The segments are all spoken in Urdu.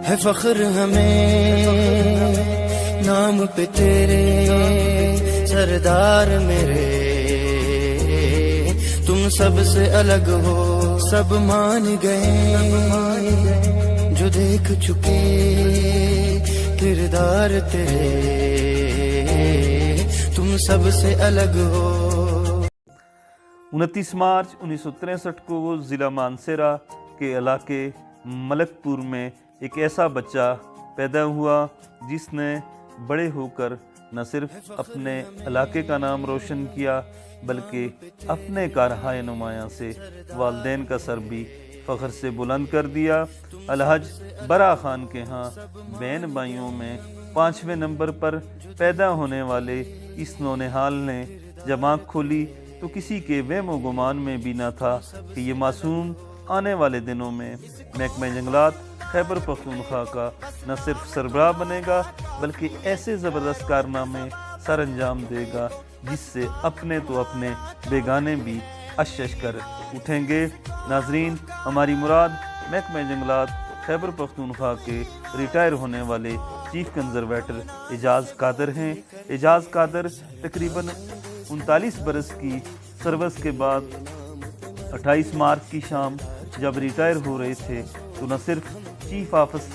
ہے فخر ہمیں نام پہ تیرے سردار میرے، تم سب سے الگ ہو سب مان گئے، جو دیکھ چکے کردار تیرے، تم سب سے الگ ہو۔ 29 مارچ 1963 کو وہ ضلع مانسیرا کے علاقے ملک پور میں ایک ایسا بچہ پیدا ہوا جس نے بڑے ہو کر نہ صرف اپنے علاقے کا نام روشن کیا بلکہ اپنے کارہائے نمایاں سے والدین کا سر بھی فخر سے بلند کر دیا۔ الحج برا خان کے ہاں بہن بھائیوں میں 5ویں نمبر پر پیدا ہونے والے اس نونہال نے جب آنکھ کھولی تو کسی کے وہم و گمان میں بھی نہ تھا کہ یہ معصوم آنے والے دنوں میں محکمہ جنگلات خیبر پختونخوا کا نہ صرف سربراہ بنے گا بلکہ ایسے زبردست کارنامے سر انجام دے گا جس سے اپنے تو اپنے بیگانے بھی اشش کر اٹھیں گے۔ ناظرین، ہماری مراد محکمہ جنگلات خیبر پختونخوا کے ریٹائر ہونے والے چیف کنزرویٹر اعجاز قادر ہیں۔ اعجاز قادر تقریباً 39 برس کی سروس کے بعد 28 مارچ کی شام جب ریٹائر ہو رہے تھے تو نہ صرف چیف آفس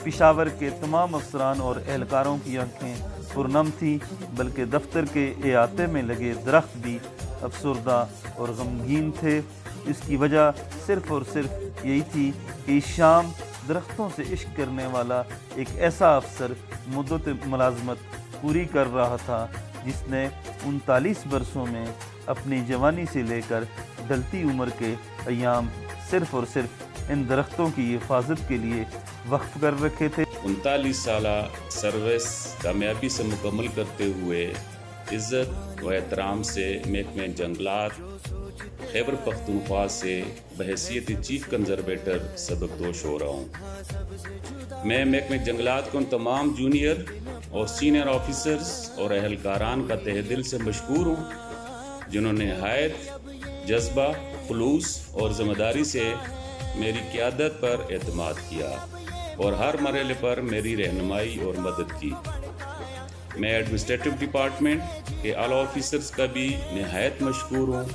پشاور کے تمام افسران اور اہلکاروں کی آنکھیں پرنم تھیں بلکہ دفتر کے احاطے میں لگے درخت بھی افسردہ اور غمگین تھے۔ اس کی وجہ صرف اور صرف یہی تھی کہ اس شام درختوں سے عشق کرنے والا ایک ایسا افسر مدت ملازمت پوری کر رہا تھا جس نے 39 برسوں میں اپنی جوانی سے لے کر ڈھلتی عمر کے ایام صرف اور صرف ان درختوں کی حفاظت کے لیے وقف کر رکھے تھے۔ 39 سالہ سروس کامیابی سے مکمل کرتے ہوئے عزت و احترام سے محکمہ جنگلات خیبر پختونخوا سے بحیثیت چیف کنزرویٹر سبق دوش ہو رہا ہوں۔ میں محکمہ جنگلات کو ان تمام جونیئر اور سینئر آفیسرز اور اہلکاران کا تہ دل سے مشکور ہوں جنہوں نے نہایت جذبہ، خلوص اور ذمہ داری سے میری قیادت پر اعتماد کیا اور ہر مرحلے پر میری رہنمائی اور مدد کی۔ میں ایڈمنسٹریٹو ڈپارٹمنٹ کے اعلیٰ آفیسرز کا بھی نہایت مشکور ہوں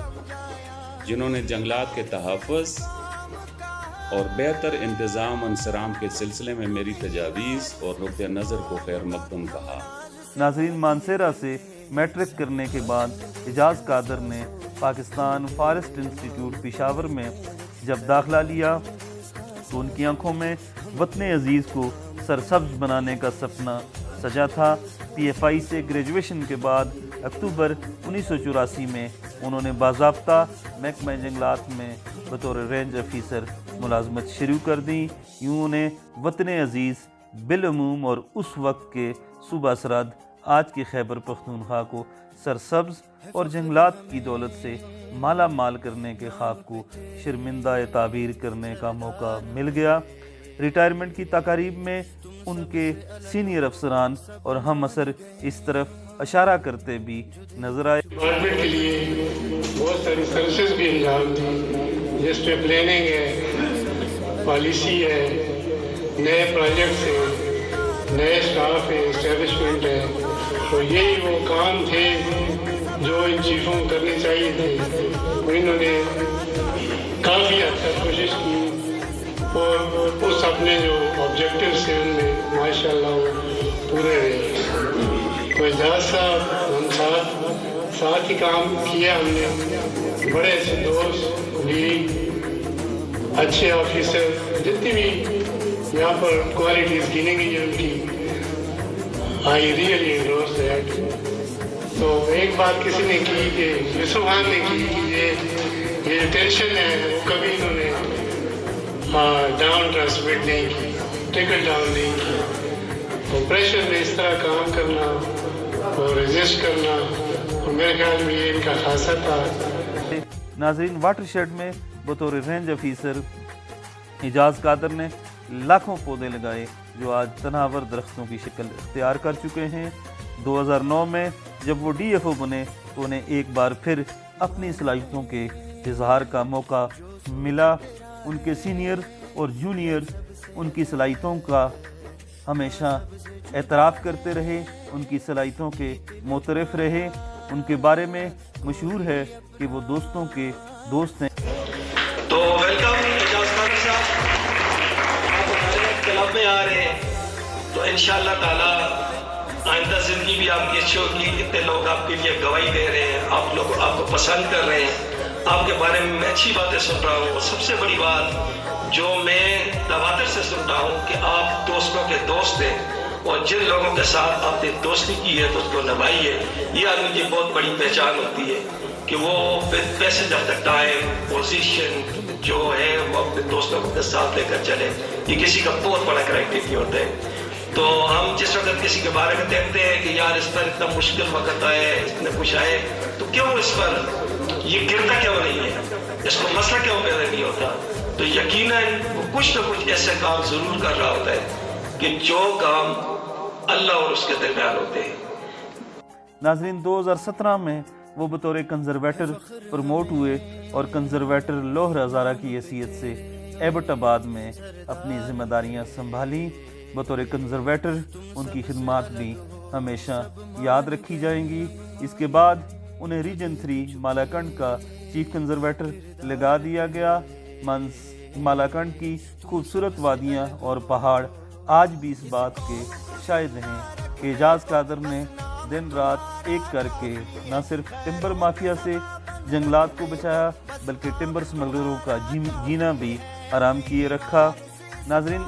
جنہوں نے جنگلات کے تحفظ اور بہتر انتظام و انصرام کے سلسلے میں میری تجاویز اور نقطہ نظر کو خیر مقدم کہا۔ ناظرین، مانسیرا سے میٹرک کرنے کے بعد اعجاز قادر نے پاکستان فارسٹ انسٹیٹیوٹ پشاور میں جب داخلہ لیا تو ان کی آنکھوں میں وطن عزیز کو سرسبز بنانے کا سپنا سجا تھا۔ پی ایف آئی سے گریجویشن کے بعد اکتوبر 1984 میں انہوں نے باضابطہ محکمہ جنگلات میں بطور رینج آفیسر ملازمت شروع کر دی۔ یوں انہیں وطن عزیز بالعموم اور اس وقت کے صوبہ سرحد آج کی خیبر پختونخوا کو سرسبز اور جنگلات کی دولت سے مالا مال کرنے کے خواب کو شرمندہ تعبیر کرنے کا موقع مل گیا۔ ریٹائرمنٹ کی تقاریب میں ان کے سینئر افسران اور ہم اثر اس طرف اشارہ کرتے بھی نظر آئے۔ ڈپارٹمنٹ کے لیے بہت ساری سروسز بھی انجام دی جس میں پلاننگ ہے، پالیسی ہے، نئے پروجیکٹس ہیں، نئے اسٹاف ہے، اسٹیبلشمنٹ ہے، تو یہی وہ کام تھے جو ان چیفوں کو کرنے چاہیے تھے۔ انہوں نے کافی حد تک کوشش کی اور اس اپنے جو آبجیکٹیوز تھے ان میں ماشاءاللہ وہ پورے رہے۔ تو اعجاز صاحب ہم ساتھ ہی کام کیا، ہم نے بڑے اچھے دوست بھی، اچھے آفیسر، جتنی بھی یہاں پر کوالٹیز گنی گئی ہیں ان کی، آئی ریئلی انڈورس دیٹ۔ تو ایک بات کسی نے کی کہ یوسف خان نے کی کہ یہ ٹینشن ہے وہ کبھی انہوں نے ڈاؤن ٹرانسمٹ نہیں کی، ٹکل ڈاؤن نہیں کی۔ تو پریشر میں اس طرح کام کرنا اور ریزسٹ کرنا، اور میرے خیال میں یہ ان کا خاصہ تھا۔ ناظرین، واٹر شیڈ میں بطور رینج آفیسر اعجاز قادر نے لاکھوں پودے لگائے جو آج تناور درختوں کی شکل اختیار کر چکے ہیں۔ 2009 میں جب وہ ڈی ایف او بنے تو انہیں ایک بار پھر اپنی صلاحیتوں کے اظہار کا موقع ملا۔ ان کے سینئر اور جونیئرز ان کی صلاحیتوں کا ہمیشہ اعتراف کرتے رہے، ان کی صلاحیتوں کے معترف رہے۔ ان کے بارے میں مشہور ہے کہ وہ دوستوں کے دوست ہیں۔ تو ویلکم اعجاز خان صاحب، آپ ہمارے کلب میں آ رہے ہیں تو انشاءاللہ تعالی آئندہ زندگی بھی آپ کی اچھی ہوگی۔ اتنے لوگ آپ کے لیے گواہی دے رہے ہیں، آپ لوگ آپ کو پسند کر رہے ہیں، آپ کے بارے میں اچھی باتیں سن رہا ہوں۔ سب سے بڑی بات جو میں دواتر سے سن رہا ہوں کہ آپ دوستوں کے دوست ہیں، اور جن لوگوں کے ساتھ آپ نے دوستی کی ہے تو اس کو نبھائی ہے۔ یہ آدمی کی بہت بڑی پہچان ہوتی ہے کہ وہ passage of the time position جو ہے وہ اپنے دوستوں کے ساتھ لے کر چلے۔ یہ کسی کا بہت بڑا کرائٹیریا ہوتا ہے۔ تو ہم جس وقت کسی کے بارے میں دیکھتے ہیں کہ یار اس پر اتنا مشکل وقت آئے، اتنے کچھ آئے، تو کیوں اس پر یہ گرتا کیوں نہیں ہے، اس کو مسئلہ کیوں پیدا نہیں ہوتا؟ تو یقیناً وہ کچھ نہ کچھ ایسے کام ضرور کر رہا ہوتا ہے کہ جو کام اللہ اور اس کے درمیان ہوتے ہیں۔ ناظرین، 2017 میں وہ بطور کنزرویٹر پروموٹ ہوئے اور کنزرویٹر لوہر ہزارہ کی حیثیت سے ایبٹ آباد میں اپنی ذمہ داریاں سنبھالیں۔ بطور کنزرویٹر ان کی خدمات بھی ہمیشہ یاد رکھی جائیں گی۔ اس کے بعد انہیں ریجن 3 مالاکنڈ کا چیف کنزرویٹر لگا دیا گیا۔ مالاکنڈ کی خوبصورت وادیاں اور پہاڑ آج بھی اس بات کے شاہد ہیں کہ اعجاز قادر نے دن رات ایک کر کے نہ صرف ٹمبر مافیا سے جنگلات کو بچایا بلکہ ٹمبر سمگلروں کا جینا بھی آرام کیے رکھا۔ ناظرین،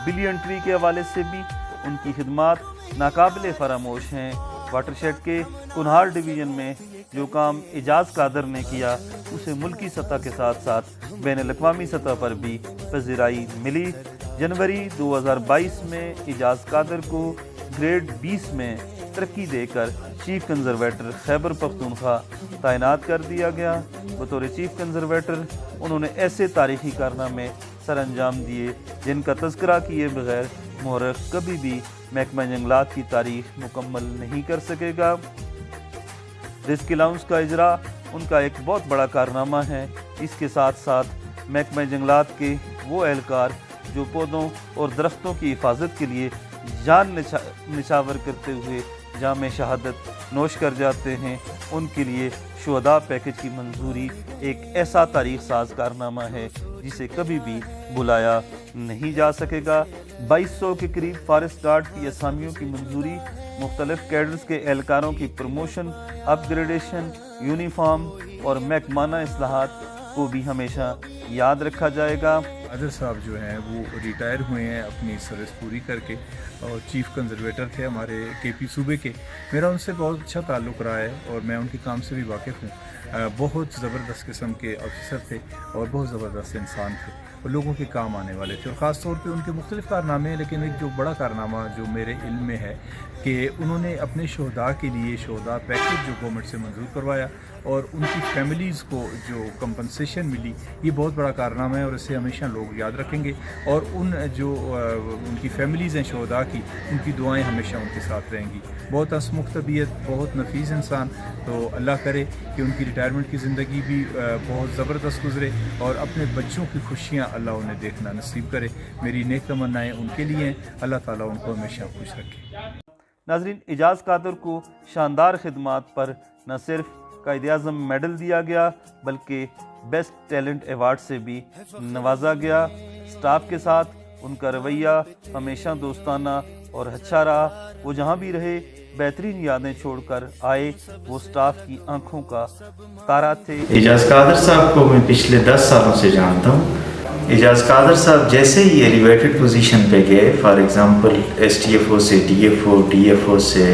بلین ٹری کے حوالے سے بھی ان کی خدمات ناقابل فراموش ہیں۔ واٹر شیڈ کے کنہار ڈویژن میں جو کام اعجاز قادر نے کیا اسے ملکی سطح کے ساتھ ساتھ بین الاقوامی سطح پر بھی پذیرائی ملی۔ جنوری 2022 میں اعجاز قادر کو گریڈ 20 میں ترقی دے کر چیف کنزرویٹر خیبر پختونخوا تعینات کر دیا گیا۔ بطور چیف کنزرویٹر انہوں نے ایسے تاریخی کارنامے سر انجام دیے جن کا تذکرہ کیے بغیر مورخ کبھی بھی محکمہ جنگلات کی تاریخ مکمل نہیں کر سکے گا۔ رسک الاؤنس کا اجرا ان کا ایک بہت بڑا کارنامہ ہے۔ اس کے ساتھ ساتھ محکمہ جنگلات کے وہ اہلکار جو پودوں اور درختوں کی حفاظت کے لیے جان نچھاور کرتے ہوئے جام شہادت نوش کر جاتے ہیں، ان کے لیے شہداء پیکج کی منظوری ایک ایسا تاریخ ساز کارنامہ ہے جسے کبھی بھی بلایا نہیں جا سکے گا۔ 2200 کے قریب فارسٹ گارڈ کی اسامیوں کی منظوری، مختلف کیڈرز کے اہلکاروں کی پروموشن، اپ گریڈیشن، یونیفارم اور محکمانہ اصلاحات کو بھی ہمیشہ یاد رکھا جائے گا۔ قادر صاحب جو ہیں وہ ریٹائر ہوئے ہیں اپنی سروس پوری کر کے، اور چیف کنزرویٹر تھے ہمارے کے پی صوبے کے۔ میرا ان سے بہت اچھا تعلق رہا ہے اور میں ان کے کام سے بھی واقف ہوں۔ بہت زبردست قسم کے آفیسر تھے اور بہت زبردست انسان تھے اور لوگوں کے کام آنے والے تھے، اور خاص طور پہ ان کے مختلف کارنامے ہیں، لیکن ایک جو بڑا کارنامہ جو میرے علم میں ہے کہ انہوں نے اپنے شہداء کے لیے شہداء پیکج جو گورنمنٹ سے منظور کروایا اور ان کی فیملیز کو جو کمپنسیشن ملی، یہ بہت بڑا کارنامہ ہے اور اسے ہمیشہ لوگ یاد رکھیں گے، اور ان جو ان کی فیملیز ہیں شہداء کی، ان کی دعائیں ہمیشہ ان کے ساتھ رہیں گی۔ بہت ہنسمکھ طبیعت، بہت نفیس انسان، تو اللہ کرے کہ ان کی ریٹائرمنٹ کی زندگی بھی بہت زبردست گزرے اور اپنے بچوں کی خوشیاں اللہ انہیں دیکھنا نصیب کرے۔ میری نیک تمنائیں ان کے لیے ہیں، اللہ تعالیٰ ان کو ہمیشہ خوش رکھے۔ ناظرین، اعجاز قادر کو شاندار خدمات پر نہ صرف قائد اعظم میڈل دیا گیا بلکہ بیسٹ ٹیلنٹ ایوارڈ سے بھی نوازا گیا۔ سٹاف کے ساتھ ان کا رویہ ہمیشہ دوستانہ اور اچھا رہا۔ وہ جہاں بھی رہے بہترین یادیں چھوڑ کر آئے، وہ سٹاف کی آنکھوں کا تارا تھے۔ اعجاز قادر صاحب کو میں پچھلے 10 سالوں سے جانتا ہوں۔ اعجاز قادر صاحب جیسے ہی ایلیویٹڈ پوزیشن پہ گئے، for example S T F O سے D F O, D F O سے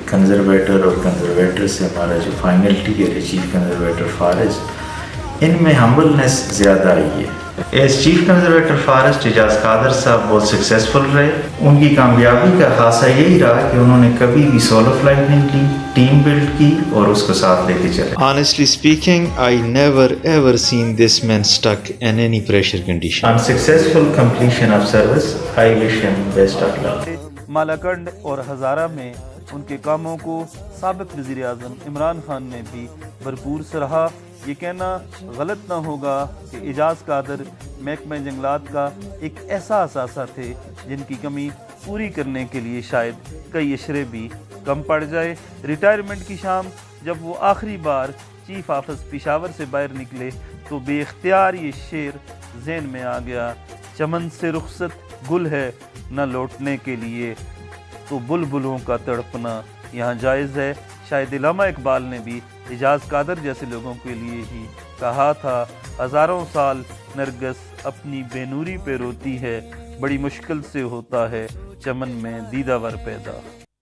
کنزرویٹر اور کنزرویٹر سے ہمارا جو فائنل ٹیئر ہے چیف کنزرویٹر فارسٹ، ان میں ہمبلنس زیادہ آئی ہے۔ As chief conservator forest Ijaz Qadir صاحب بہت سکسیزفل رہے۔ ان کی کامیابی کا خاصہ یہی رہا کہ انہوں نے کبھی بھی سولو فلائٹ نہیں لی، ٹیم بلڈ کی اور اس کو ساتھ لے کے چلے۔ Honestly speaking, I never ever seen this man stuck in any pressure condition. On successful completion of service, I wish him best of luck. Malakand اور ہزارہ میں ان کے کاموں کو سابق وزیر اعظم عمران خان نے بھی بھرپور سراہا۔ یہ کہنا غلط نہ ہوگا کہ اعجاز قادر محکمہ جنگلات کا ایک ایسا اثاثہ تھے جن کی کمی پوری کرنے کے لیے شاید کئی اشرے بھی کم پڑ جائے۔ ریٹائرمنٹ کی شام جب وہ آخری بار چیف آفس پشاور سے باہر نکلے تو بے اختیار یہ شعر ذہن میں آ گیا، چمن سے رخصت گل ہے نہ لوٹنے کے لیے، تو بلبلوں کا تڑپنا یہاں جائز ہے۔ شاید علامہ اقبال نے بھی اعجاز قادر جیسے لوگوں کے لیے ہی کہا تھا، ہزاروں سال نرگس اپنی بے نوری پہ روتی ہے، بڑی مشکل سے ہوتا ہے چمن میں دیدہ ور پیدا۔